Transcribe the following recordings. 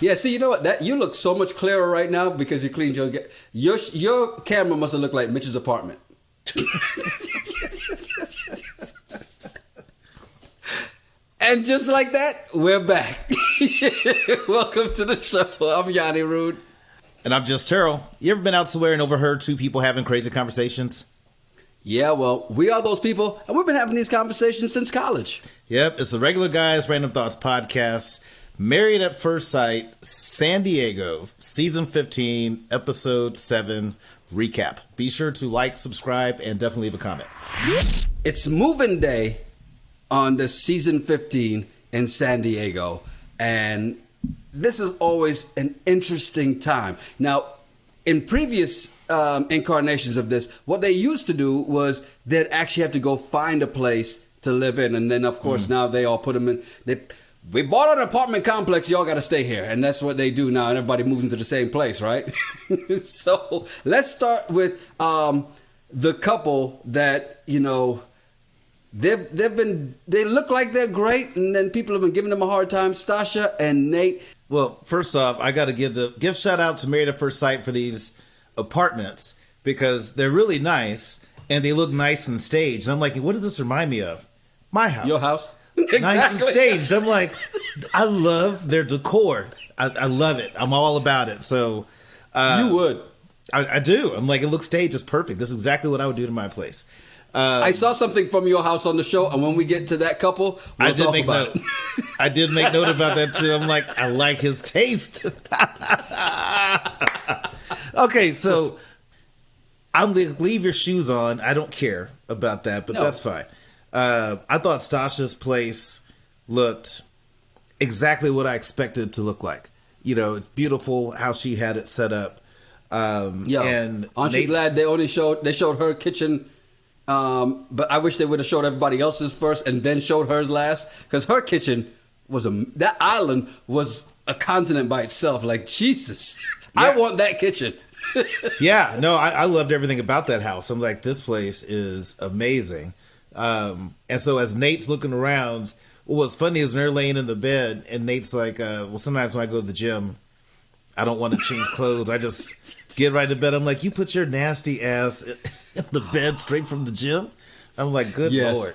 Yeah, see, you know what? That you look so much clearer right now because you cleaned your camera must have looked like Mitch's apartment. And just like that, we're back. Welcome to the show. I'm Yanni Rude. And I'm just Terryl. You ever been out somewhere and overheard two people having crazy conversations? Yeah, well, we are those people, and we've been having these conversations since college. Yep, it's the Regular Guys Random Thoughts podcast, Married at First Sight, San Diego, Season 15, Episode 7, recap. Be sure to like, subscribe, and definitely leave a comment. It's moving day on this Season 15 in San Diego, and this is always an interesting time. Now, in previous incarnations of this, what they used to do was they'd actually have to go find a place to live in. And then, of course, now they all put them in. We bought an apartment complex. Y'all got to stay here. And that's what they do now. And everybody moves into the same place, right? So let's start with the couple that, you know, they look like they're great. And then people have been giving them a hard time. Stacia and Nate. Well, first off, I got to give shout out to Married at First Sight for these apartments because they're really nice and they look nice and staged. And I'm like, what does this remind me of? My house. Your house? Exactly. Nice and staged. I'm like, I love their decor. I love it. I'm all about it. So you would. I do. I'm like, it looks staged. It's perfect. This is exactly what I would do to my place. I saw something from your house on the show, and when we get to that couple, we'll talk about it. I did make note about that too. I'm like, I like his taste. Okay, so I'll leave your shoes on. I don't care about that, but that's fine. I thought Stacia's place looked exactly what I expected it to look like. You know, it's beautiful how she had it set up. And aren't you glad they showed her kitchen? But I wish they would have showed everybody else's first and then showed hers last, because her kitchen that island was a continent by itself. Like, Jesus, yeah. I want that kitchen. Yeah, no, I loved everything about that house. I'm like, this place is amazing. And so as Nate's looking around, what was funny is when they're laying in the bed and Nate's like, well, sometimes when I go to the gym, I don't want to change clothes. I just get right to bed. I'm like, you put your nasty ass in the bed straight from the gym? I'm like, good Lord.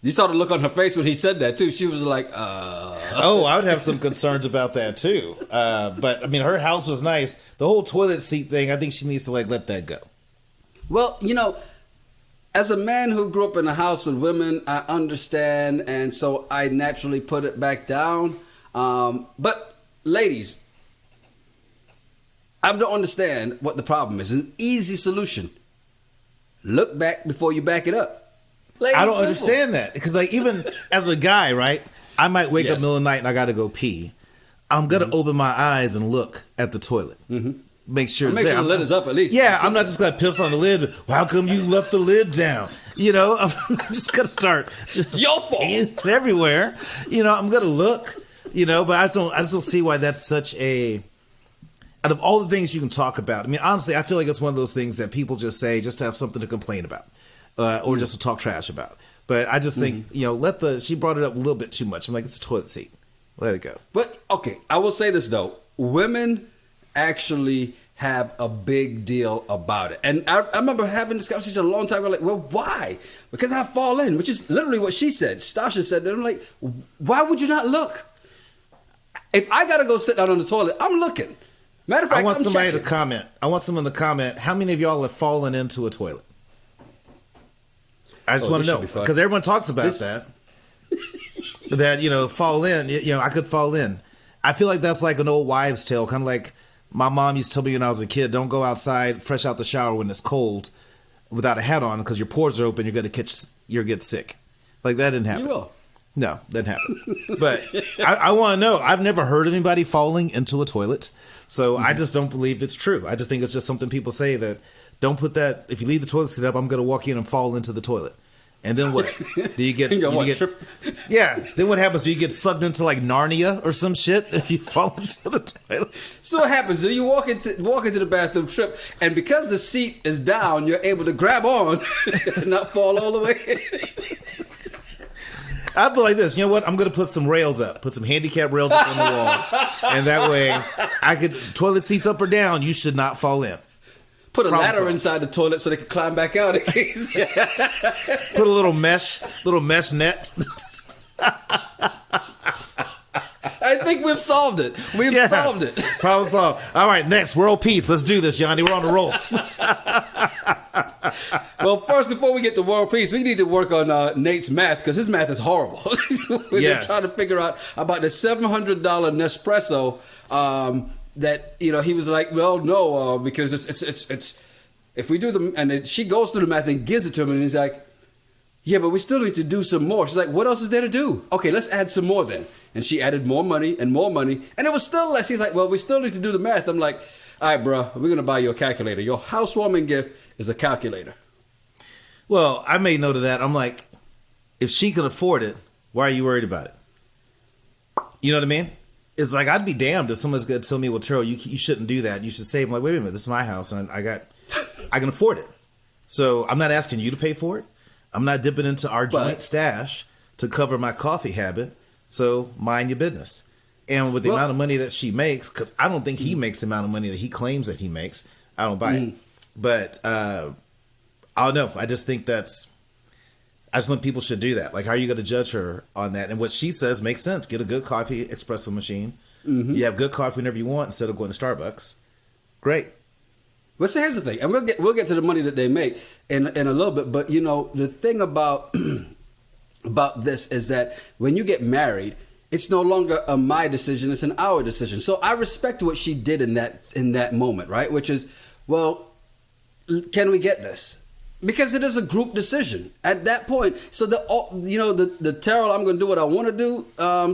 You saw the look on her face when he said that, too. She was like, Oh, I would have some concerns about that, too. But, I mean, her house was nice. The whole toilet seat thing, I think she needs to, like, let that go. Well, you know, as a man who grew up in a house with women, I understand, and so I naturally put it back down. But, ladies, I don't understand what the problem is. An easy solution. Look back before you back it up. I don't understand that. Because, like, even as a guy, right, I might wake up in the middle of the night and I got to go pee. I'm going to open my eyes and look at the toilet. Make sure it's there. Make sure the lid is up at least. Yeah, I'm not just going to piss on the lid. Well, how come you left the lid down? You know, I'm just going to start just your fault. It's everywhere. You know, I'm going to look, you know, but I just don't see why that's such a... Out of all the things you can talk about, I mean, honestly, I feel like it's one of those things that people just say just to have something to complain about, or just to talk trash about. But I just think, you know, she brought it up a little bit too much. I'm like, it's a toilet seat. Let it go. But, okay, I will say this, though. Women actually have a big deal about it. And I remember having this conversation a long time ago, like, well, why? Because I fall in, which is literally what she said. Stacia said that. I'm like, why would you not look? If I got to go sit down on the toilet, I'm looking. Matter of fact, I want somebody to comment. I want someone to comment. How many of y'all have fallen into a toilet? I just want to know, because everyone talks about that. That, you know, fall in. You know, I could fall in. I feel like that's like an old wives' tale, kind of like my mom used to tell me when I was a kid. Don't go outside fresh out the shower when it's cold without a hat on, because your pores are open. You'll get sick. Like, that didn't happen. You will. No, that didn't happen. But I want to know. I've never heard of anybody falling into a toilet. So I just don't believe it's true. I just think it's just something people say, that don't put that. If you leave the toilet seat up, I'm going to walk in and fall into the toilet. And then what? Do you get? Yeah. Then what happens? Do you get sucked into like Narnia or some shit if you fall into the toilet? So what happens? You walk into the bathroom, trip, and because the seat is down, you're able to grab on and not fall all the way. I'd be like this. You know what? I'm going to put some rails up. Put some handicap rails up on the wall. And that way, I could, toilet seats up or down, you should not fall in. Put a ladder inside the toilet so they can climb back out in case. Put a little mesh net. I think we've solved it. We've solved it. Problem solved. All right, next, world peace. Let's do this, Yanni. We're on the roll. Well, first, before we get to world peace, we need to work on Nate's math because his math is horrible. We're trying to figure out about the $700 Nespresso that, you know, he was like, well, no, because it's if we do the, and she goes through the math and gives it to him, and he's like, yeah, but we still need to do some more. She's like, what else is there to do? Okay, let's add some more then. And she added more money, and it was still less. He's like, well, we still need to do the math. I'm like, all right, bro, we're going to buy you a calculator. Your housewarming gift is a calculator. Well, I made note of that. I'm like, if she can afford it, why are you worried about it? You know what I mean? It's like, I'd be damned if someone's going to tell me, well, Terrell, you shouldn't do that. You should save. I'm like, wait a minute, this is my house, and I can afford it. So I'm not asking you to pay for it. I'm not dipping into our joint stash to cover my coffee habit. So mind your business. And with the amount of money that she makes, because I don't think he makes the amount of money that he claims that he makes, I don't buy it. But I don't know. I just think I just think people should do that. Like, how are you going to judge her on that? And what she says makes sense. Get a good coffee espresso machine. You have good coffee whenever you want instead of going to Starbucks. Great. Well, so here's the thing, and we'll get to the money that they make in a little bit. But you know, the thing about this is that when you get married, it's no longer a my decision; it's an our decision. So I respect what she did in that moment, right? Which is, well, can we get this? Because it is a group decision at that point. So the Terrell, I'm going to do what I want to do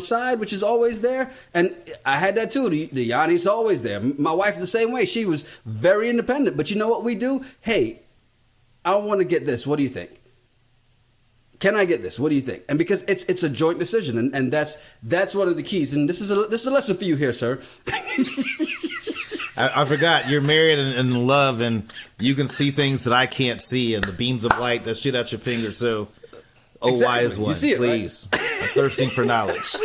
side, which is always there. And I had that too. The Yanni's always there. My wife the same way. She was very independent. But you know what we do? Hey, I want to get this. What do you think? Can I get this? What do you think? And because it's a joint decision, and that's one of the keys. And this is a lesson for you here, sir. I forgot you're married and in love, and you can see things that I can't see, and the beams of light that shoot out your fingers. So, wise one, it, please, right? I'm thirsting for knowledge.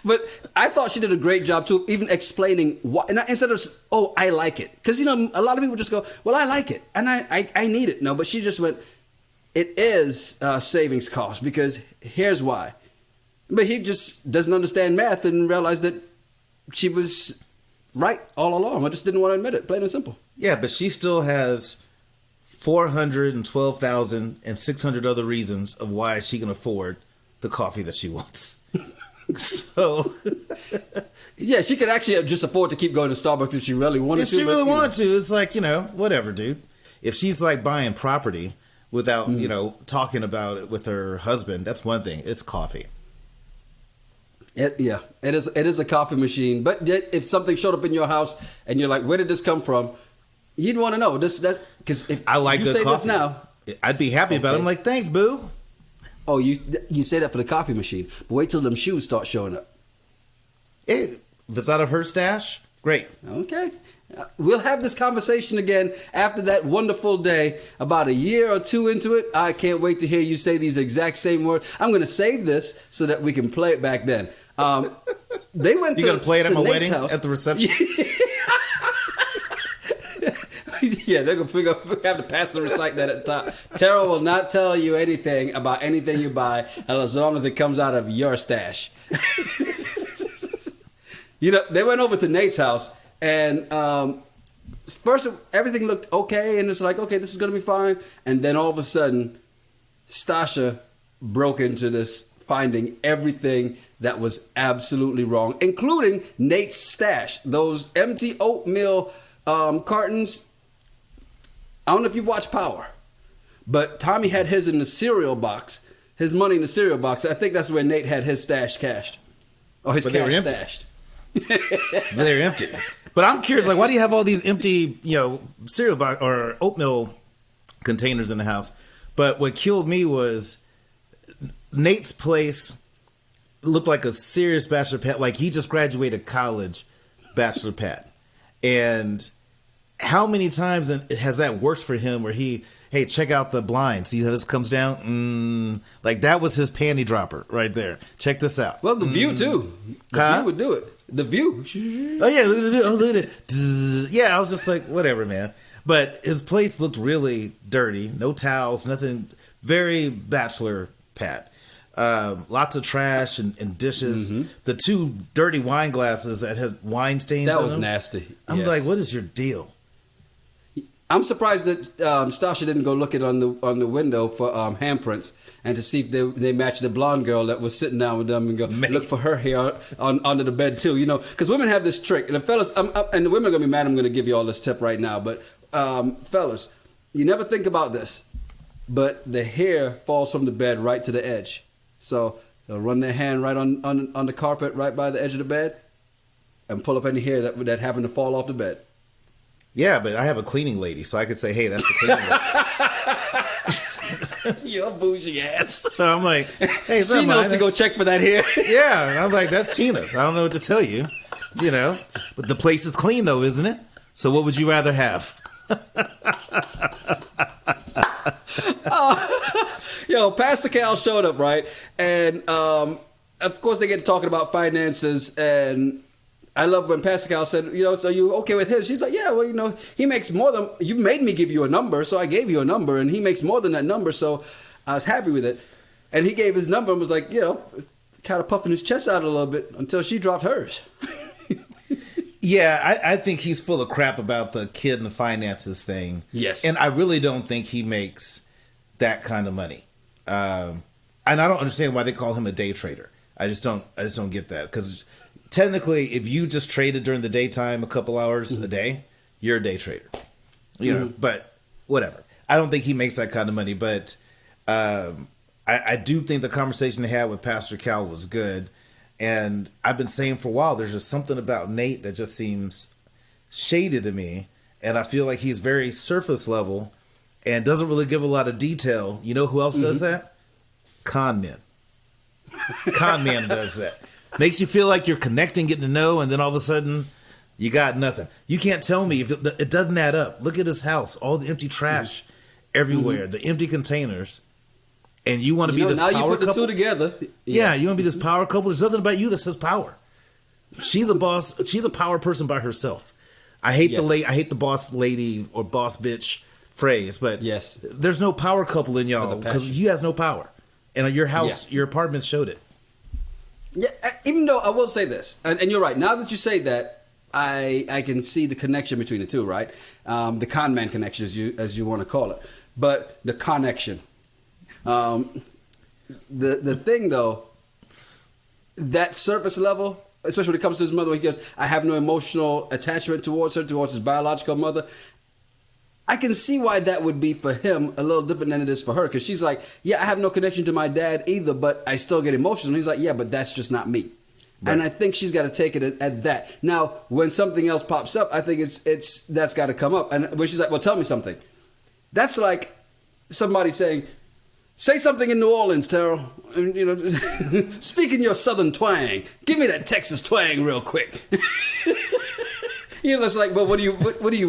But I thought she did a great job too, even explaining why. And instead of I like it, because you know a lot of people just go, well, I like it and I need it. No, but she just went, it is savings cost because here's why. But he just doesn't understand math and realized that she was right all along. I just didn't want to admit it, plain and simple. Yeah, but she still has 412,600 other reasons of why she can afford the coffee that she wants. So, yeah, she could actually just afford to keep going to Starbucks if she really wanted to. If she really wanted to, it's like, you know, whatever, dude. If she's like buying property without, you know, talking about it with her husband, that's one thing. It's coffee. It is a coffee machine. But if something showed up in your house and you're like, where did this come from? You'd want to know because if I like you good say coffee. This now, I'd be happy about it. I'm like, thanks, boo. Oh, you say that for the coffee machine, but wait till them shoes start showing up. If it's out of her stash, great. Okay. We'll have this conversation again after that wonderful day. About a year or two into it, I can't wait to hear you say these exact same words. I'm going to save this so that we can play it back then. They went. You going to play it at my wedding house. at the reception? Yeah, they're going to have to pass the recite that at the top. Terrell will not tell you anything about anything you buy as long as it comes out of your stash. You know, they went over to Nate's house. And first, everything looked okay, and it's like, okay, this is going to be fine. And then all of a sudden, Stacia broke into this, finding everything that was absolutely wrong, including Nate's stash. Those empty oatmeal cartons. I don't know if you've watched Power, but Tommy had his in the cereal box, his money in the cereal box. I think that's where Nate had his stash cashed, or his cash stashed. They're empty. But I'm curious, like, why do you have all these empty, you know, cereal box or oatmeal containers in the house? But what killed me was Nate's place looked like a serious bachelor pad, like he just graduated college bachelor pad. And how many times has that worked for him where he hey, check out the blind. See how this comes down? Like that was his panty dropper right there. Check this out. Well, The View too. The View would do it. The View. Oh yeah, look at the view. Oh, look at it. Yeah, I was just like, whatever, man. But his place looked really dirty. No towels, nothing. Very bachelor pad. Lots of trash and dishes. Mm-hmm. The 2 dirty wine glasses that had wine stains. That on was them. nasty. I'm like, what is your deal? I'm surprised that Stacia didn't go look it on the window for handprints and to see if they matched the blonde girl that was sitting down with them and go look for her hair under the bed too. Because women have this trick, and the fellas, and the women are gonna be mad. I'm gonna give you all this tip right now, but fellas, you never think about this, but the hair falls from the bed right to the edge. So they'll run their hand right on the carpet right by the edge of the bed and pull up any hair that happened to fall off the bed. Yeah, but I have a cleaning lady, so I could say, hey, that's the cleaning lady. You're bougie ass. So I'm like, hey, she knows to go check for that hair. Yeah, and I'm like, that's Tina's. I don't know what to tell you, But the place is clean, though, isn't it? So what would you rather have? Pastor Cal showed up, right? And of course they get to talking about finances, and I love when Pastor Cal said, so you okay with him? She's like, yeah, well, he makes more than, you made me give you a number, so I gave you a number, and he makes more than that number, so I was happy with it. And he gave his number and was like, kind of puffing his chest out a little bit until she dropped hers. Yeah, I think he's full of crap about the kid and the finances thing. Yes. And I really don't think he makes that kind of money. And I don't understand why they call him a day trader. I just don't get that. Because technically, if you just traded during the daytime a couple hours a day, you're a day trader. But whatever. I don't think he makes that kind of money. But I do think the conversation they had with Pastor Cal was good. And I've been saying for a while, there's just something about Nate that just seems shady to me. And I feel like he's very surface level and doesn't really give a lot of detail. You know who else does that? Con men. Con man does that. Makes you feel like you're connecting, getting to know, and then all of a sudden, you got nothing. You can't tell me if it doesn't add up. Look at his house. All the empty trash everywhere. The empty containers. And you want to be this power couple? Now you put the 2 together. Yeah, you want to be this power couple? There's nothing about you that says power. She's a boss. She's a power person by herself. I hate I hate the boss lady or boss bitch phrase, but there's no power couple in y'all because he has no power. And your house, your apartment showed it. Yeah, even though I will say this, and you're right. Now that you say that, I can see the connection between the two, right? The con man connection, as you want to call it. But the connection. The thing though, that surface level, especially when it comes to his mother, when he goes, I have no emotional attachment towards his biological mother. I can see why that would be for him a little different than it is for her, because she's like, yeah, I have no connection to my dad either, but I still get emotional. And he's like, yeah, but that's just not me. Right. And I think she's got to take it at that. Now, when something else pops up, I think it's that's got to come up. And when she's like, well, tell me something. That's like somebody saying, say something in New Orleans, Terryl. Speak in your southern twang. Give me that Texas twang real quick. It's like, well, what do you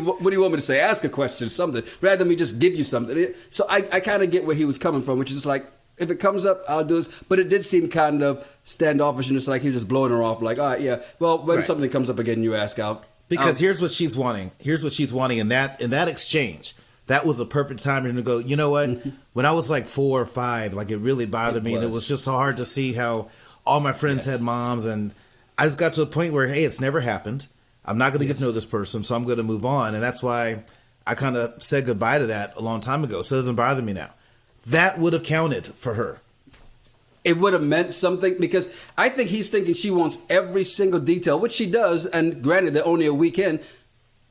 want me to say? Ask a question, something, rather than me just give you something. So I kind of get where he was coming from, which is just like, if it comes up, I'll do this. But it did seem kind of standoffish, and it's like he's just blowing her off, like, all right, yeah. Well, when something comes up again, you ask out. Because here's what she's wanting. Here's what she's wanting in that exchange. That was a perfect time to go, you know what? When I was like 4 or 5, like it really bothered me. And it was just so hard to see how all my friends had moms. And I just got to a point where, hey, it's never happened. I'm not going to get to know this person, so I'm going to move on. And that's why I kind of said goodbye to that a long time ago. So it doesn't bother me now. That would have counted for her. It would have meant something, because I think he's thinking she wants every single detail, which she does. And granted, they're only a weekend.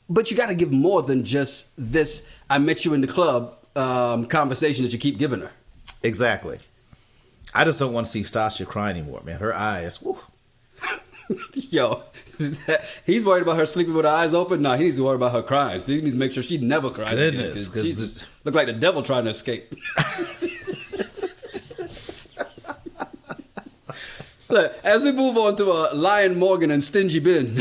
But you got to give more than just this, I met you in the club conversation that you keep giving her. Exactly. I just don't want to see Stacia cry anymore, man. Her eyes, woo. Yo, he's worried about her sleeping with her eyes open. No, he needs to worry about her crying. So he needs to make sure she never cries. Goodness. Jesus, look like the devil trying to escape. Look, as we move on to Lion Morgan and Stingy Binh,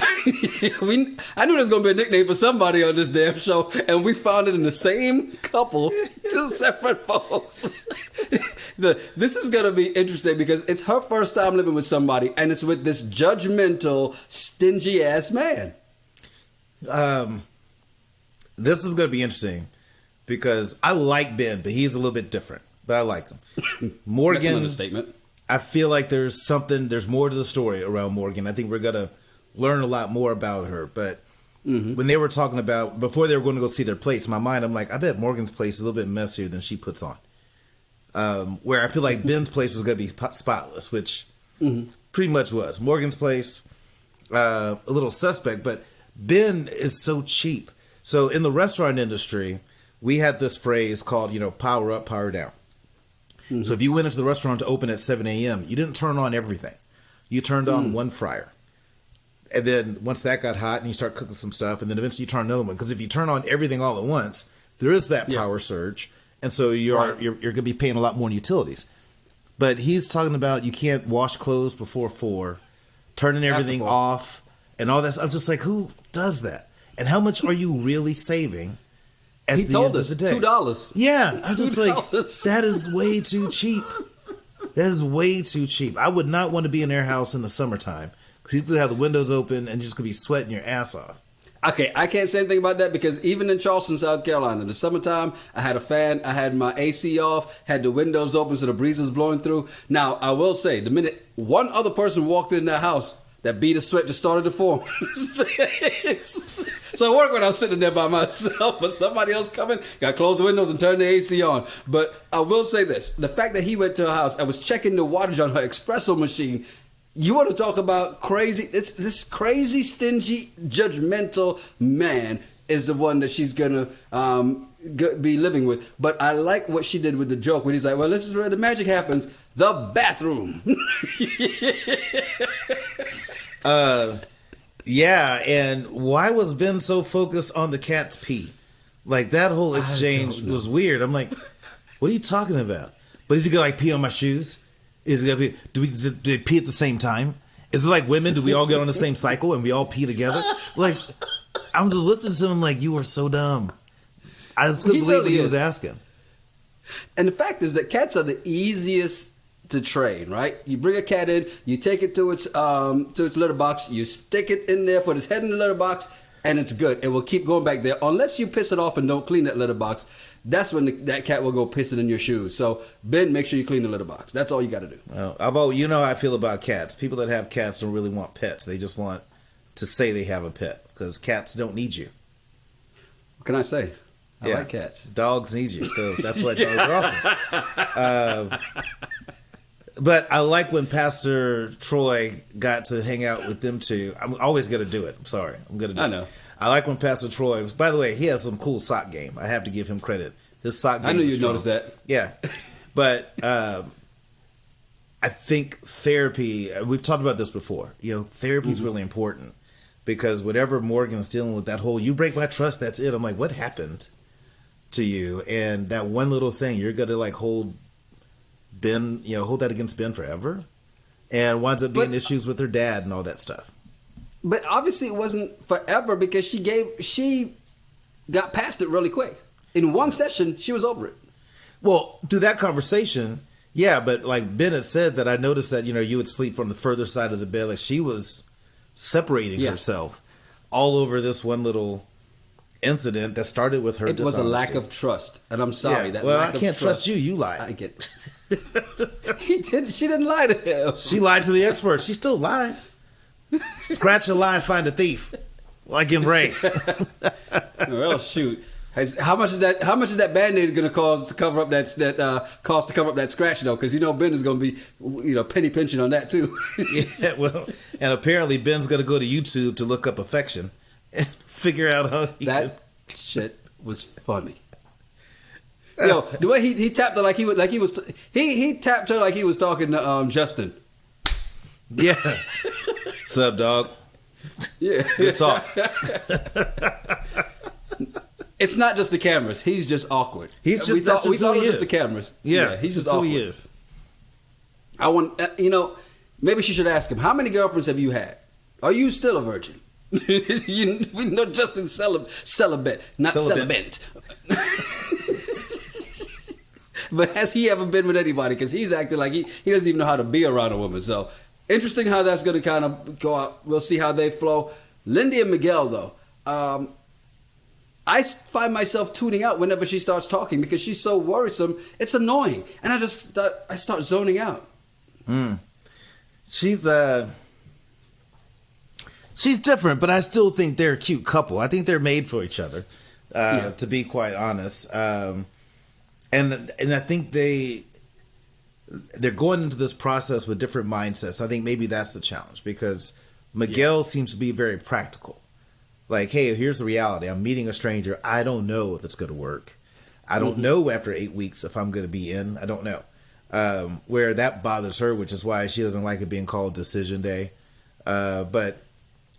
I knew there was going to be a nickname for somebody on this damn show, and we found it in the same couple, two separate folks. This is going to be interesting because it's her first time living with somebody, and it's with this judgmental, stingy-ass man. This is going to be interesting because I like Binh, but he's a little bit different, but I like him. Morgan... That's an understatement. I feel like there's more to the story around Morgan. I think we're going to learn a lot more about her. But when they were talking about, before they were going to go see their place, in my mind, I'm like, I bet Morgan's place is a little bit messier than she puts on. Where I feel like Ben's place was going to be spotless, which pretty much was. Morgan's place, a little suspect, but Ben is so cheap. So in the restaurant industry, we had this phrase called, power up, power down. So if you went into the restaurant to open at 7 a.m., you didn't turn on everything. You turned on one fryer. And then once that got hot and you start cooking some stuff, and then eventually you turn another one. Because if you turn on everything all at once, there is that power surge. And so you're going to be paying a lot more in utilities. But he's talking about you can't wash clothes before 4, turning everything off, and all that. I'm just like, who does that? And how much are you really saving? He told us $2. Yeah, I was just like, that is way too cheap. That is way too cheap. I would not want to be in their house in the summertime because he's gonna have the windows open and just gonna be sweating your ass off. Okay, I can't say anything about that because even in Charleston, South Carolina, in the summertime, I had a fan, I had my AC off, had the windows open so the breeze was blowing through. Now, I will say, the minute one other person walked in the house, that bead of sweat just started to form. So it worked when I was sitting there by myself, but somebody else coming, got to close the windows and turn the AC on. But I will say this, the fact that he went to her house and was checking the wattage on her espresso machine, you want to talk about crazy, this crazy, stingy, judgmental man is the one that she's going to be living with. But I like what she did with the joke when he's like, well, this is where the magic happens. The bathroom. Yeah, and why was Ben so focused on the cat's pee? Like, that whole exchange was weird. I'm like, what are you talking about? But is he gonna pee on my shoes? Is he gonna pee? Do they pee at the same time? Is it like women? Do we all get on the same cycle and we all pee together? Like, I'm just listening to him like, you are so dumb. I just couldn't believe what he was asking. And the fact is that cats are the easiest to train, right? You bring a cat in, you take it to its litter box, you stick it in there, put its head in the litter box, and it's good. It will keep going back there unless you piss it off and don't clean that litter box. That's when that cat will go pissing in your shoes. So, Ben, make sure you clean the litter box. That's all you got to do. Well, you know how I feel about cats. People that have cats don't really want pets. They just want to say they have a pet because cats don't need you. What can I say? I like cats. Dogs need you, so that's why dogs are awesome. But I like when Pastor Troy got to hang out with them two. I'm always going to do it. I'm sorry. I'm going to do it. I know. I like when Pastor Troy was, by the way, he has some cool sock game. I have to give him credit. His sock game. I knew you'd notice that. Yeah. But I think therapy, we've talked about this before. Therapy is really important because whatever Morgan's dealing with, that whole, you break my trust, that's it. I'm like, what happened to you? And that one little thing, you're going to hold Ben, hold that against Ben forever, and winds up being issues with her dad and all that stuff. But obviously it wasn't forever because she got past it really quick. In one session, she was over it. Well, through that conversation, yeah, but like Ben had said that I noticed that, you would sleep from the further side of the bed. Like she was separating herself all over this one little incident that started with her dishonesty. It was a lack of trust, and I'm sorry. Yeah, I can't trust you. You lied. I get She didn't lie to him. She lied to the expert. She still lied. Scratch a lie, find a thief. Like in Ray. Well, shoot. How much is that Band-Aid going to cost to cover up that scratch though? Because Ben is going to be penny pinching on that too. Yeah, well, and apparently Ben's going to go to YouTube to look up affection and figure out how shit was funny. The way he tapped her he tapped her like he was talking to Justin. Yeah. What's up, dog? Yeah. Good talk. It's not just the cameras. He's just awkward. We thought it was just the cameras. Yeah, he's just awkward. who he is. I want Maybe she should ask him, how many girlfriends have you had? Are you still a virgin? We know Justin's celibate, not celibate. But has he ever been with anybody? Because he's acting like he doesn't even know how to be around a woman. So interesting how that's going to kind of go out. We'll see how they flow. Lindy and Miguel, though, I find myself tuning out whenever she starts talking because she's so worrisome. It's annoying, and I start zoning out. She's different, but I still think they're a cute couple. I think they're made for each other, to be quite honest. And I think they're going into this process with different mindsets. I think maybe that's the challenge because Miguel seems to be very practical. Like, hey, here's the reality. I'm meeting a stranger. I don't know if it's going to work. I don't know after 8 weeks if I'm going to be in. I don't know. Where that bothers her, which is why she doesn't like it being called Decision Day. But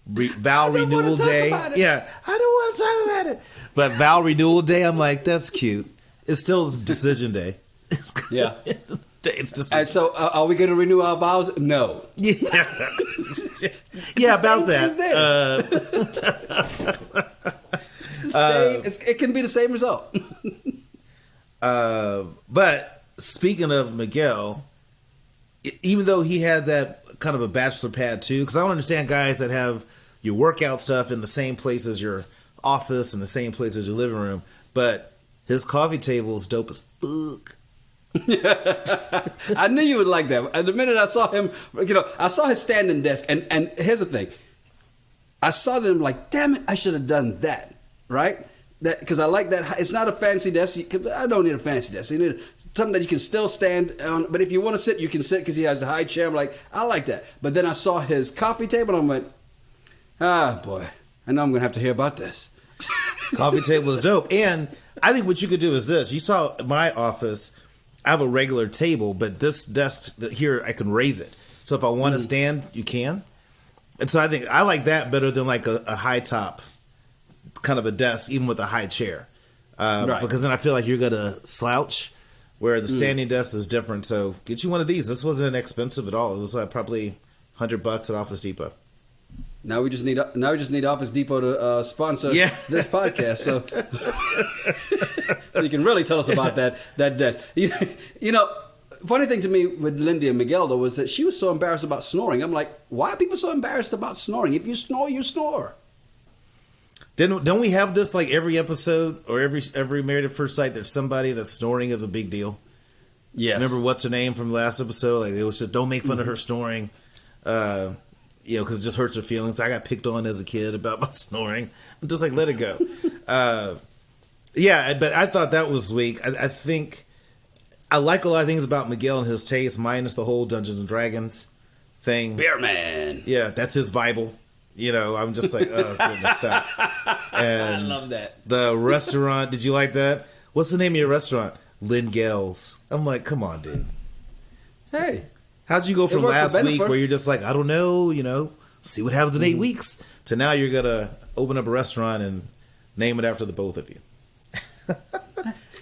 vow renewal day. Yeah, I don't want to talk about it. But vow renewal day, I'm like, that's cute. It's still Decision Day. Yeah. It's just. And so, are we going to renew our vows? No. Yeah. Yeah, about that. It's the same. It can be the same result. But speaking of Miguel, even though he had that kind of a bachelor pad too, because I don't understand guys that have your workout stuff in the same place as your office and the same place as your living room, but his coffee table is dope as fuck. I knew you would like that. And the minute I saw him, I saw his standing desk, and here's the thing. I saw them like, damn it, I should have done that, right? That because I like that. It's not a fancy desk. I don't need a fancy desk. You need something that you can still stand on. But if you want to sit, you can sit because he has the high chair. I'm like, I like that. But then I saw his coffee table, and I went, boy, I know I'm going to have to hear about this. Coffee table is dope. And I think what you could do is this. You saw my office, I have a regular table, but this desk here, I can raise it. So if I want to stand, you can. And so I think I like that better than like a high top kind of a desk, even with a high chair. Right. Because then I feel like you're going to slouch, where the standing desk is different. So get you one of these. This wasn't expensive at all. It was probably $100 at Office Depot. Now we just need Office Depot to sponsor this podcast, so you can really tell us about that desk. You know, funny thing to me with Lindy and Miguel though was that she was so embarrassed about snoring. I'm like, why are people so embarrassed about snoring? If you snore, you snore. Don't we have this like every episode or every Married at First Sight? There's somebody that snoring is a big deal. Yeah. Remember what's her name from the last episode? Like it was just don't make fun of her snoring. Because it just hurts her feelings. I got picked on as a kid about my snoring. I'm just like, let it go. But I thought that was weak. I think I like a lot of things about Miguel and his taste, minus the whole Dungeons and Dragons thing. Bear Man. Yeah, that's his Bible. I'm just like, oh, goodness, stop. And I love that. The restaurant, did you like that? What's the name of your restaurant? Lingel's. I'm like, come on, dude. Hey. How'd you go from last week where you're just like, I don't know, see what happens in 8 weeks, to now you're going to open up a restaurant and name it after the both of you?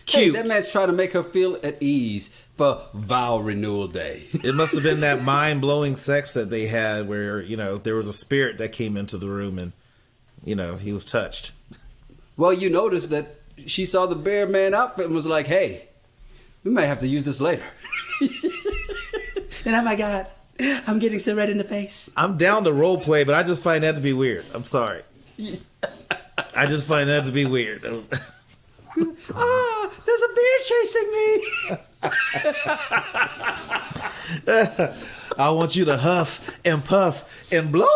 Cute. Hey, that man's trying to make her feel at ease for vow renewal day. It must have been that mind-blowing sex that they had where, there was a spirit that came into the room and, he was touched. Well, you noticed that she saw the Bear Man outfit and was like, hey, we might have to use this later. And oh my God, I'm getting so red in the face. I'm down to role play, but I just find that to be weird. I'm sorry. I just find that to be weird. There's a bear chasing me. I want you to huff and puff and blow.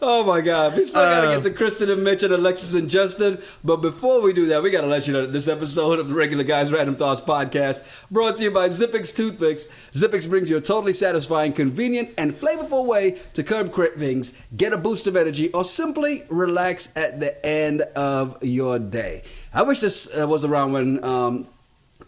Oh my God, we still got to get to Krysten and Mitch and Alexis and Justin. But before we do that, we got to let you know that this episode of the Regular Guys Random Thoughts podcast brought to you by Zippix Toothpicks. Zippix brings you a totally satisfying, convenient, and flavorful way to curb cravings, get a boost of energy, or simply relax at the end of your day. I wish this was around when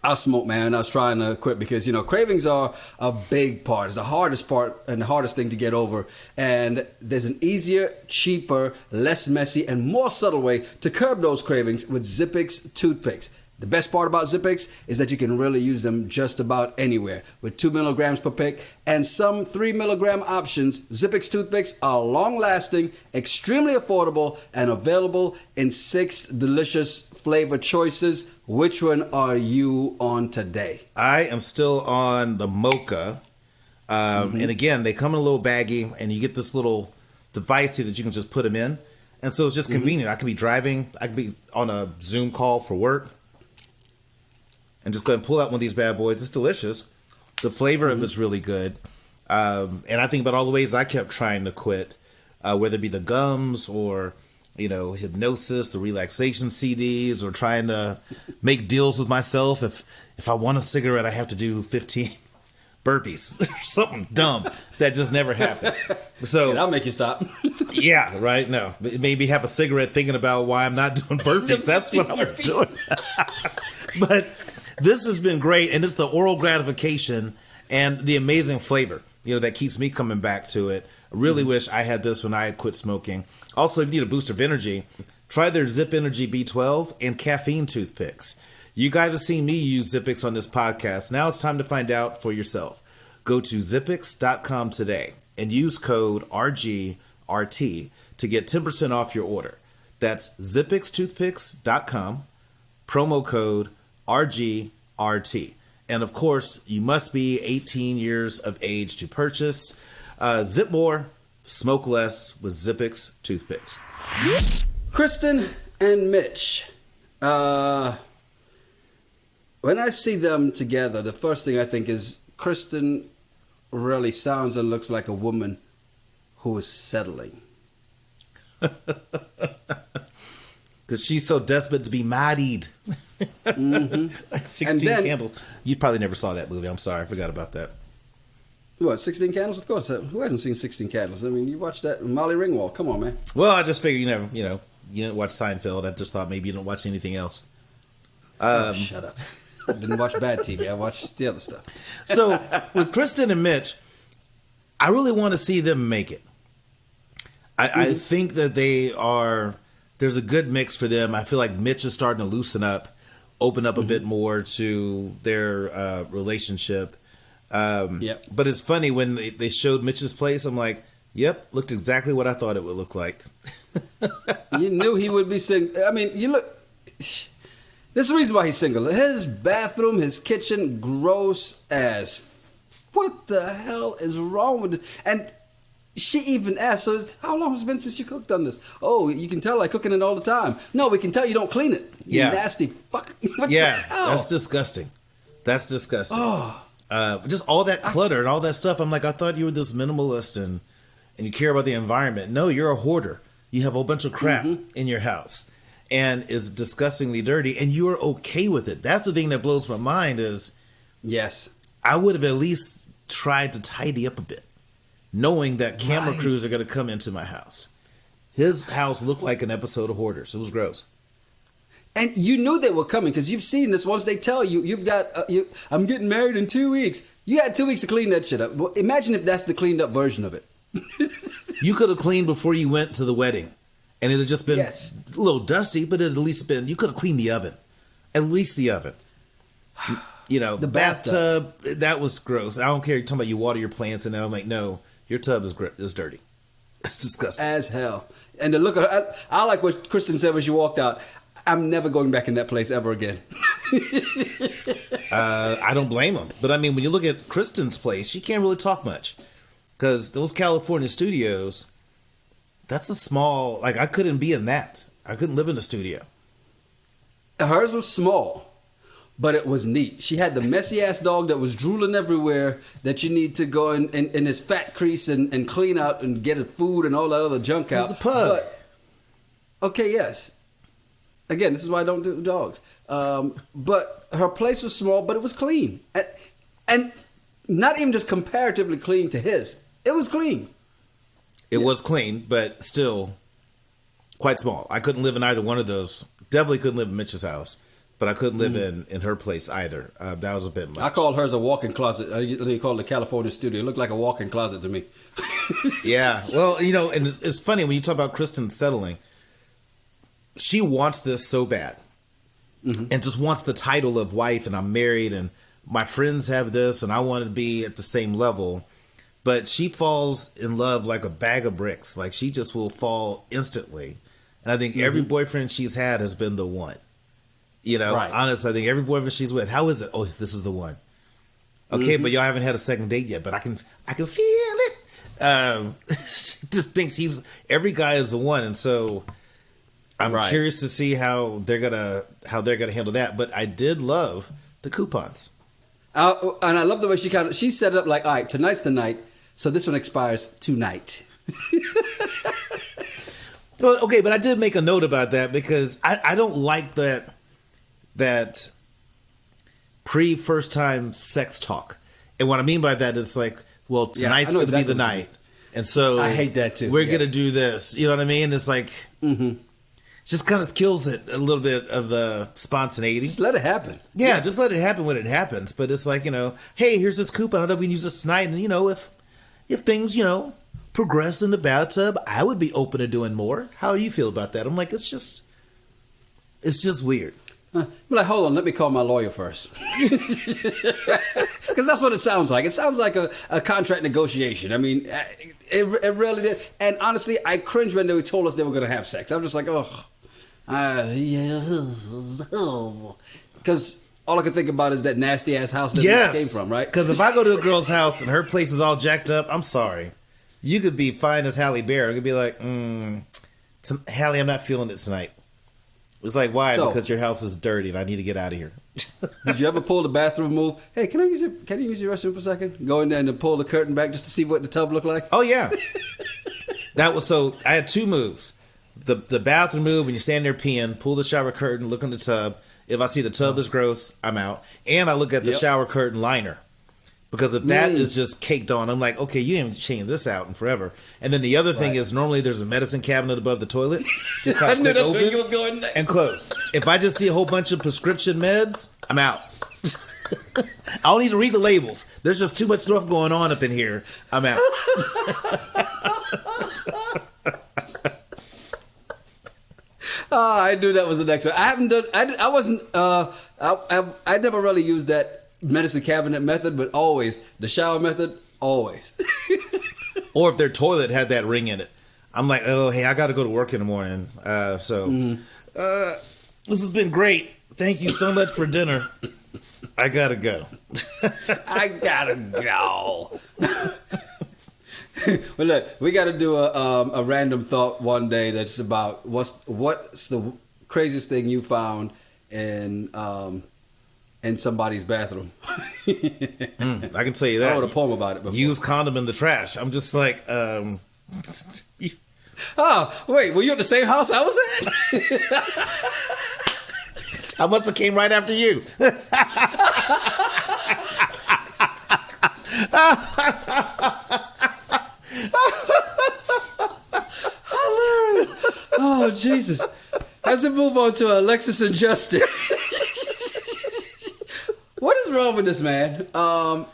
I smoked, man, and I was trying to quit because, cravings are a big part. It's the hardest part and the hardest thing to get over. And there's an easier, cheaper, less messy, and more subtle way to curb those cravings with Zippix Toothpicks. The best part about Zippix is that you can really use them just about anywhere. With 2 milligrams per pick and some 3 milligram options, Zippix toothpicks are long-lasting, extremely affordable, and available in 6 delicious flavor choices. Which one are you on today? I am still on the mocha. And again, they come in a little baggie, and you get this little device here that you can just put them in. And so it's just convenient. I could be driving. I could be on a Zoom call for work. And just go and pull out one of these bad boys. It's delicious. The flavor of it's really good. And I think about all the ways I kept trying to quit, whether it be the gums or, hypnosis, the relaxation CDs, or trying to make deals with myself. If I want a cigarette, I have to do 15 burpees. Something dumb that just never happened. So that'll make you stop. Yeah, right. No, maybe have a cigarette thinking about why I'm not doing burpees. That's what I was doing. But this has been great, and it's the oral gratification and the amazing flavor, that keeps me coming back to it. I really wish I had this when I had quit smoking. Also, if you need a boost of energy, try their Zip Energy B12 and caffeine toothpicks. You guys have seen me use Zippix on this podcast. Now it's time to find out for yourself. Go to Zippix.com today and use code RGRT to get 10% off your order. That's ZippixToothpicks.com, promo code RGRT. And of course, you must be 18 years of age to purchase. Zip more, smoke less with Zippix toothpicks. Krysten and Mitch. When I see them together, the first thing I think is Krysten really sounds and looks like a woman who is settling. Because she's so desperate to be married. Like 16 Candles. You probably never saw that movie. I'm sorry. I forgot about that. What, 16 Candles? Of course. Who hasn't seen 16 Candles? I mean, you watched that Molly Ringwald. Come on, man. Well, I just figured you didn't watch Seinfeld. I just thought maybe you didn't watch anything else. Shut up. I didn't watch bad TV. I watched the other stuff. So, with Krysten and Mitch, I really want to see them make it. I think that there's a good mix for them. I feel like Mitch is starting to loosen up, open up a bit more to their relationship. But it's funny, when they showed Mitch's place, I'm like, yep, looked exactly what I thought it would look like. You knew he would be single. I mean, you look... This is the reason why he's single. His bathroom, his kitchen, gross as... What the hell is wrong with this? And she even asked, so how long has it been since you cooked on this? Oh, you can tell I cooking it all the time. No, we can tell you don't clean it. You nasty fuck. What the hell? That's disgusting. That's disgusting. Just all that clutter and all that stuff. I'm like, I thought you were this minimalist and you care about the environment. No, you're a hoarder. You have a whole bunch of crap in your house. And it's disgustingly dirty, and you're okay with it. That's the thing that blows my mind is... Yes. I would have at least tried to tidy up a bit, knowing that camera crews are going to come into my house. His house looked like an episode of Hoarders. It was gross. And you knew they were coming, because you've seen this. Once they tell you, you've got... I'm getting married in 2 weeks. You had 2 weeks to clean that shit up. Well, imagine if that's the cleaned up version of it. You could have cleaned before you went to the wedding. And it had just been a little dusty, but it had at least been... You could have cleaned the oven. At least the oven. The bathtub, that was gross. I don't care. You're talking about you water your plants, and I'm like, no, your tub is dirty. It's disgusting. As hell. And the look of her... I like what Krysten said when she walked out. I'm never going back in that place ever again. I don't blame him. But I mean, when you look at Krysten's place, she can't really talk much. Because those California studios... That's a small... Like, I couldn't be in that. I couldn't live in the studio. Hers was small, but it was neat. She had the messy-ass dog that was drooling everywhere that you need to go in his fat crease and clean out and get food and all that other junk out. It's a pug. Okay, yes. Again, this is why I don't do dogs. But her place was small, but it was clean. And not even just comparatively clean to his. It was clean. It was clean, but still quite small. I couldn't live in either one of those. Definitely couldn't live in Mitch's house, but I couldn't live in her place either. That was a bit much. I called hers a walk-in closet. They called it the California studio. It looked like a walk-in closet to me. Yeah. Well, and it's funny when you talk about Krysten settling. She wants this so bad. and just wants the title of wife, and I'm married, and my friends have this, and I want to be at the same level. But she falls in love like a bag of bricks. Like, she just will fall instantly. And I think every boyfriend she's had has been the one. You know, honestly, I think every boyfriend she's with, how is it? Oh, this is the one. Okay, but y'all haven't had a second date yet, but I can feel it. She just thinks every guy is the one. And so I'm curious to see how they're gonna handle that. But I did love the coupons. And I love the way she set it up like, all right, tonight's the night, so this one expires tonight. Well, okay, but I did make a note about that because I don't like that pre-first time sex talk. And what I mean by that is like, well, tonight's going to be the night. And so I hate that too. We're going to do this. You know what I mean? It's like, just kind of kills it a little bit of the spontaneity. Just let it happen. Yeah, just let it happen when it happens. But it's like, hey, here's this coupon. I thought we can use this tonight. And, if things, progress in the bathtub, I would be open to doing more. How do you feel about that? I'm like, it's just weird. I'm like, hold on, let me call my lawyer first. Because that's what it sounds like. It sounds like a contract negotiation. I mean, it really did. And honestly, I cringed when they told us they were going to have sex. I'm just like, because all I could think about is that nasty ass house that it came from, right? Because if I go to a girl's house and her place is all jacked up, I'm sorry. You could be fine as Halle Berry. You could be like, Halle, I'm not feeling it tonight. It's like, why? Because your house is dirty and I need to get out of here. Did you ever pull the bathroom move? Hey, can you use your restroom for a second? Go in there and pull the curtain back just to see what the tub looked like? Oh, yeah. I had two moves. The bathroom move, when you stand there peeing, pull the shower curtain, look in the tub. If I see the tub is gross, I'm out. And I look at the shower curtain liner. Because if that is just caked on, I'm like, okay, you haven't changed this out in forever. And then the other thing is, normally there's a medicine cabinet above the toilet. Just I knew that's where you were going next. And close. If I just see a whole bunch of prescription meds, I'm out. I don't need to read the labels. There's just too much stuff going on up in here. I'm out. I knew that was the next one. I haven't done. I wasn't. I never really used that medicine cabinet method, but always the shower method. Always. Or if their toilet had that ring in it, I'm like, oh, hey, I got to go to work in the morning. This has been great. Thank you so much for dinner. I gotta go. I gotta go. Well, look, we got to do a random thought one day that's about what's the craziest thing you found in somebody's bathroom. I can tell you that. I wrote a poem about it before. Use condom in the trash. I'm just like, oh, wait, were you at the same house I was at? I must have came right after you. Hilarious. Oh, Jesus. As we move on to Alexis and Justin. What is wrong with this man? I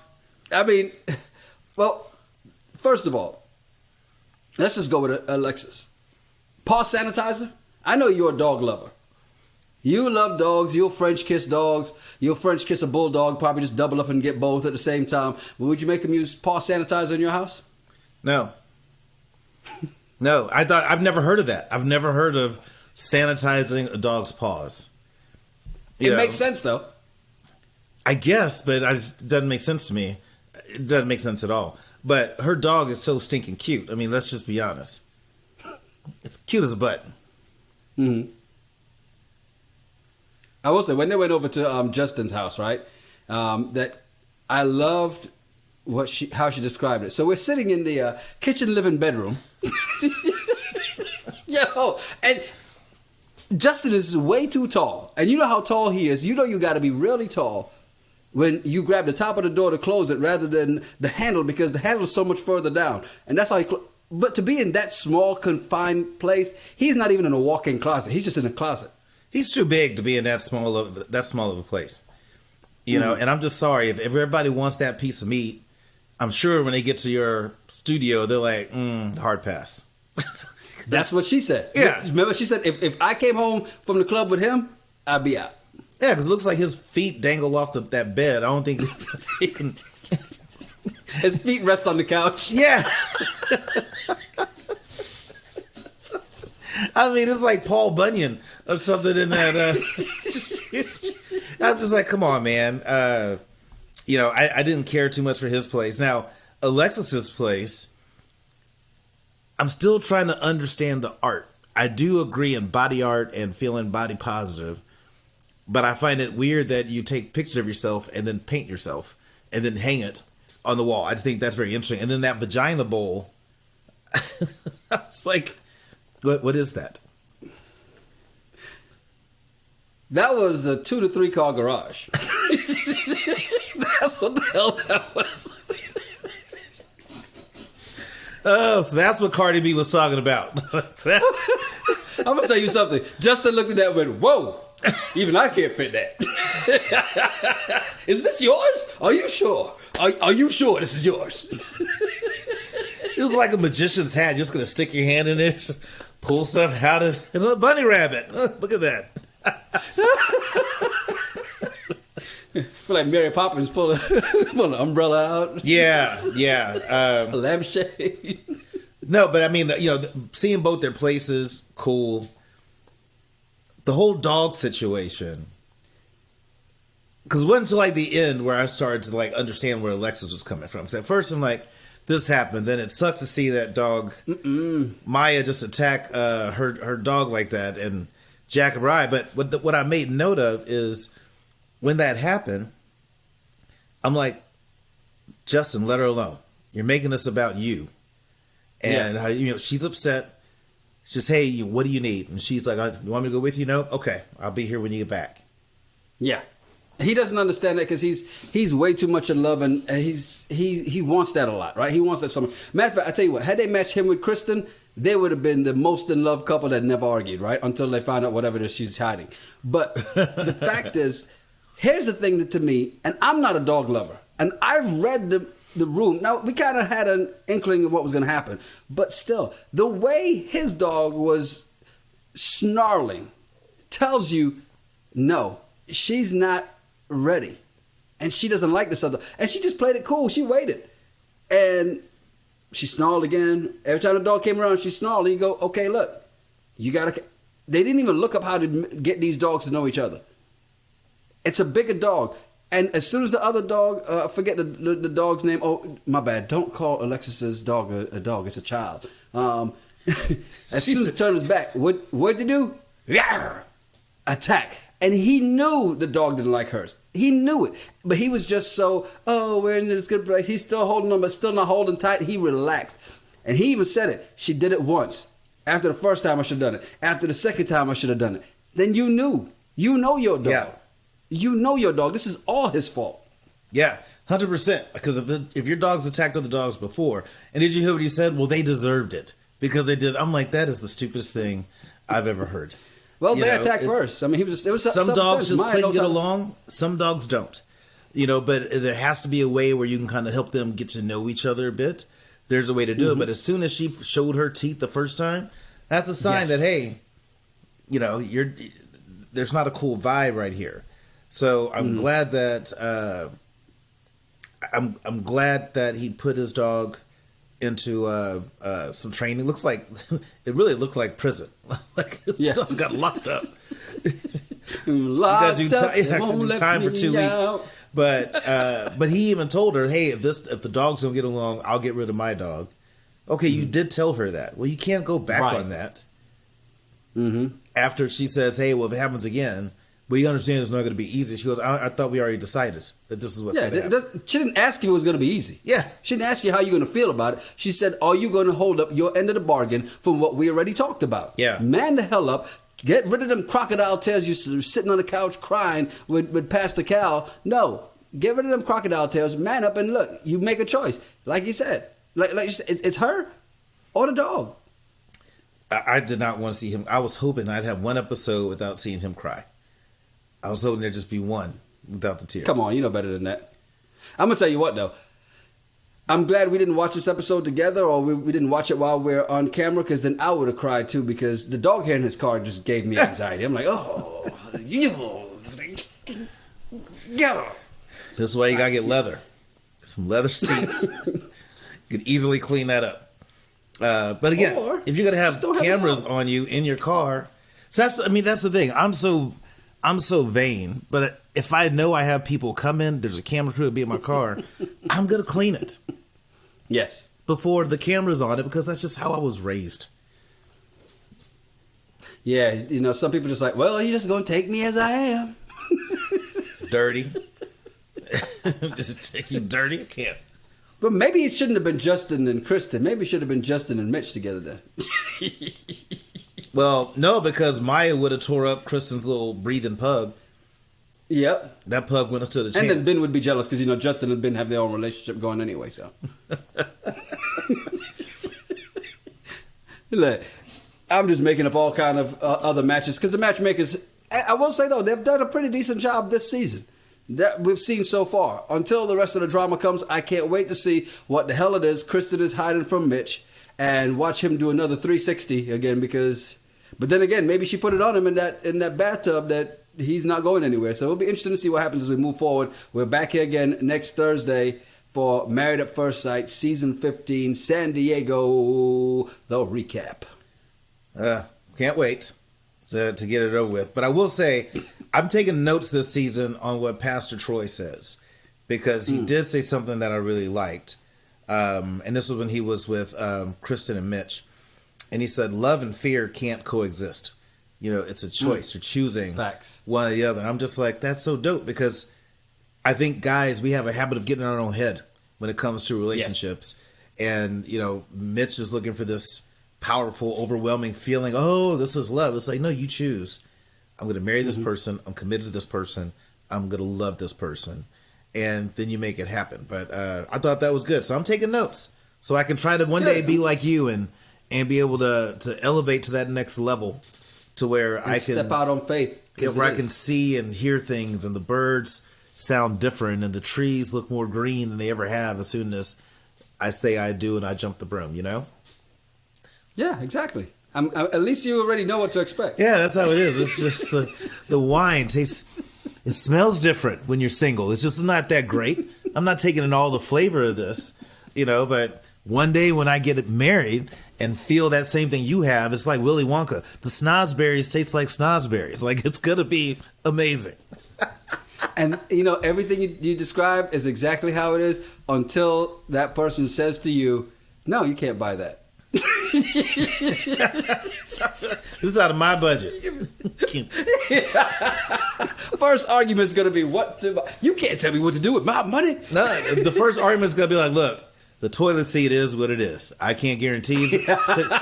mean, well, first of all, let's just go with Alexis. Paw sanitizer? I know you're a dog lover. You love dogs. You'll French kiss dogs. You'll French kiss a bulldog. Probably just double up and get both at the same time. But would you make him use paw sanitizer in your house? No. No, I've never heard of that. I've never heard of sanitizing a dog's paws. It makes sense, though. I guess, but it doesn't make sense to me. It doesn't make sense at all. But her dog is so stinking cute. I mean, let's just be honest. It's cute as a butt. Mm-hmm. I will say, when they went over to Justin's house, right, that I loved how she described it. So we're sitting in the kitchen, living bedroom. Yo, and Justin is way too tall. And you know how tall he is. You know you got to be really tall when you grab the top of the door to close it rather than the handle, because the handle is so much further down. And that's how but to be in that small, confined place, he's not even in a walk-in closet. He's just in a closet. He's too big to be in that small of a place. You know, and I'm just sorry. If everybody wants that piece of meat, I'm sure when they get to your studio, they're like, hard pass. That's what she said. Yeah. Remember, she said, if I came home from the club with him, I'd be out. Yeah, because it looks like his feet dangle off that bed. I don't think his feet rest on the couch. Yeah. I mean, it's like Paul Bunyan or something in that. I'm just like, come on, man. I didn't care too much for his place. Now, Alexis's place, I'm still trying to understand the art. I do agree in body art and feeling body positive, but I find it weird that you take pictures of yourself and then paint yourself and then hang it on the wall. I just think that's very interesting. And then that vagina bowl, it's like, what is that? That was a 2 to 3 car garage. That's what the hell that was. Oh, so that's what Cardi B was talking about. I'm gonna tell you something. Justin looked at that and went, "Whoa! Even I can't fit that." Is this yours? Are you sure? Are you sure this is yours? It was like a magician's hat. You're just gonna stick your hand in there, just pull stuff out of a bunny rabbit. Look at that. Like Mary Poppins pull an umbrella out. Yeah. A lampshade. No, but I mean, seeing both their places, cool. The whole dog situation, because it wasn't until like the end where I started to like understand where Alexis was coming from. So at first I'm like, this happens, and it sucks to see that dog Maya just attack her dog like that and jack her eye. But what I made note of is when that happened, I'm like, Justin, let her alone. You're making this about you. And how, she's upset. She says, hey, what do you need? And she's like, you want me to go with you? No? Okay, I'll be here when you get back. Yeah. He doesn't understand that because he's way too much in love, and he wants that a lot, right? He wants that so much. Matter of fact, I tell you what, had they matched him with Krysten, they would have been the most in love couple that never argued, right? Until they found out whatever it is she's hiding. But the fact is, here's the thing that to me, and I'm not a dog lover, and I read the room. Now, we kind of had an inkling of what was going to happen, but still, the way his dog was snarling tells you, no, she's not ready. And she doesn't like this other. And she just played it cool. She waited. And she snarled again. Every time the dog came around, she snarled. And you go, okay, look, you got to... They didn't even look up how to get these dogs to know each other. It's a bigger dog. And as soon as the other dog, I forget the dog's name. Oh, my bad. Don't call Alexis's dog a dog. It's a child. As soon as it turned his back, what'd you do? Rawr! Attack. And he knew the dog didn't like hers. He knew it. But he was just so, we're in this good place. He's still holding on, but still not holding tight. He relaxed. And he even said it. She did it once. After the first time, I should have done it. After the second time, I should have done it. Then you knew. You know your dog. Yeah. You know your dog. This is all his fault. Yeah, 100%. Because if your dog's attacked other dogs before, and did you hear what he said? Well, they deserved it. Because they did. I'm like, that is the stupidest thing I've ever heard. Well, they attacked first. I mean, it was some dogs just can't get along. Some dogs don't. But there has to be a way where you can kind of help them get to know each other a bit. There's a way to do it. But as soon as she showed her teeth the first time, that's a sign that, hey, there's not a cool vibe right here. So I'm glad that I'm glad that he put his dog into some training. Looks like it really looked like prison. Like his dog got locked up. You gotta do time for 2 weeks. But he even told her, hey, if the dogs don't get along, I'll get rid of my dog. Okay, you did tell her that. Well, you can't go back on that. After she says, hey, well, if it happens again, but you understand it's not going to be easy. She goes, I thought we already decided that this is what's going to happen. She didn't ask you if it was going to be easy. Yeah. She didn't ask you how you're going to feel about it. She said, are you going to hold up your end of the bargain from what we already talked about? Yeah. Man the hell up. Get rid of them crocodile tails. You're sitting on the couch crying with Pastor Cal. No. Get rid of them crocodile tails. Man up and look. You make a choice. Like you said. Like you said, it's her or the dog. I did not want to see him. I was hoping I'd have one episode without seeing him cry. I was hoping there'd just be one without the tears. Come on, you know better than that. I'm going to tell you what, though. I'm glad we didn't watch this episode together, or we didn't watch it while we're on camera, because then I would have cried, too, because the dog hair in his car just gave me anxiety. I'm like, oh, Go. This is why you gotta get leather. Some leather seats. You could easily clean that up. But again, Or if you're gonna have just don't have cameras it on you in your car, so that's the thing. I'm so vain. But if I know I have people come in, there's a camera crew to be in my car, I'm gonna clean it Yes. before the camera's on it because that's just how I was raised. Yeah, you know, some people just like, well, you're just gonna take me as I am. Dirty. This is taking dirty. I can't. But maybe it shouldn't have been Justin and Krysten. Maybe it should have been Justin and Mitch together then. Well, no, because Maya would have tore up Kristen's little breathing pug. Yep. That pug wouldn't have stood a chance. And then Binh would be jealous because, you know, Justin and Binh have their own relationship going anyway, so. Look, I'm just making up all kind of other matches because the matchmakers, I will say though, they've done a pretty decent job this season that we've seen so far. Until the rest of the drama comes, I can't wait to see what the hell it is Krysten is hiding from Mitch and watch him do another 360 again because, but then again, maybe she put it on him in that bathtub that he's not going anywhere. So it'll be interesting to see what happens as we move forward. We're back here again next Thursday for Married at First Sight, Season 15, San Diego, the recap. Can't wait to get it over with. But I will say, I'm taking notes this season on what Pastor Troy says because he did say something that I really liked. And this was when he was with Krysten and Mitch. And he said, love and fear can't coexist. You know, it's a choice. You're choosing Facts. one or the other. And I'm just like, that's so dope because I think, guys, we have a habit of getting in our own head when it comes to relationships. Yes. And, you know, Mitch is looking for this powerful, overwhelming feeling. Oh, this is love. It's like, no, you choose. I'm going to marry this person. I'm committed to this person. I'm going to love this person. And then you make it happen. But I thought that was good. So I'm taking notes so I can try to one day be like you and be able to elevate to that next level to where I can step out on faith. Where I can see and hear things and the birds sound different and the trees look more green than they ever have as soon as I say I do and I jump the broom, you know? Yeah, exactly. At least you already know what to expect. Yeah, that's how it is. It's just the wine tastes. It smells different when you're single. It's just not that great. I'm not taking in all the flavor of this, you know. But one day when I get married and feel that same thing you have, it's like Willy Wonka. The snozberries taste like snozberries. Like it's gonna be amazing. And you know everything you describe is exactly how it is until that person says to you, "No, you can't buy that." This is out of my budget. First argument is going to be you can't tell me what to do with my money. No, the first argument is going to be like, look, the toilet seat is what it is. I can't guarantee.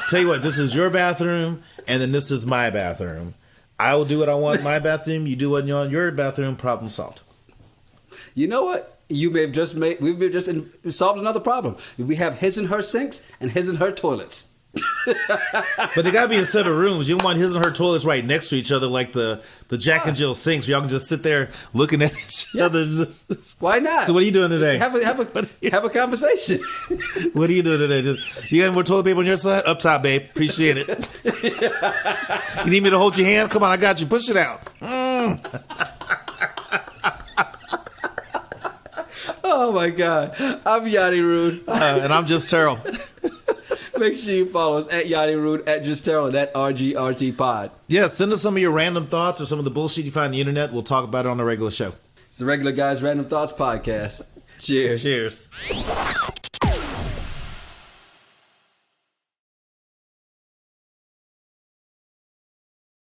Tell you what, this is your bathroom, and then this is my bathroom. I will do what I want in my bathroom. You do what you want in your bathroom. Problem solved. You know what? We've just solved another problem. We have his and her sinks and his and her toilets. But they gotta be in separate rooms. You don't want his and her toilets right next to each other like the Jack and Jill sinks. Where y'all can just sit there looking at each other. Why not? So what are you doing today? Have a conversation. What are you doing today? You got more toilet paper on your side? Up top, babe. Appreciate it. You need me to hold your hand? Come on, I got you. Push it out. Oh my God. I'm Yanni Rude. And I'm just Terrell. Make sure you follow us at Yanni Rude, at Just Terrell, and at RGRT Pod. Yeah, send us some of your random thoughts or some of the bullshit you find on the internet. We'll talk about it on the regular show. It's the Regular Guys Random Thoughts Podcast. Cheers. Cheers.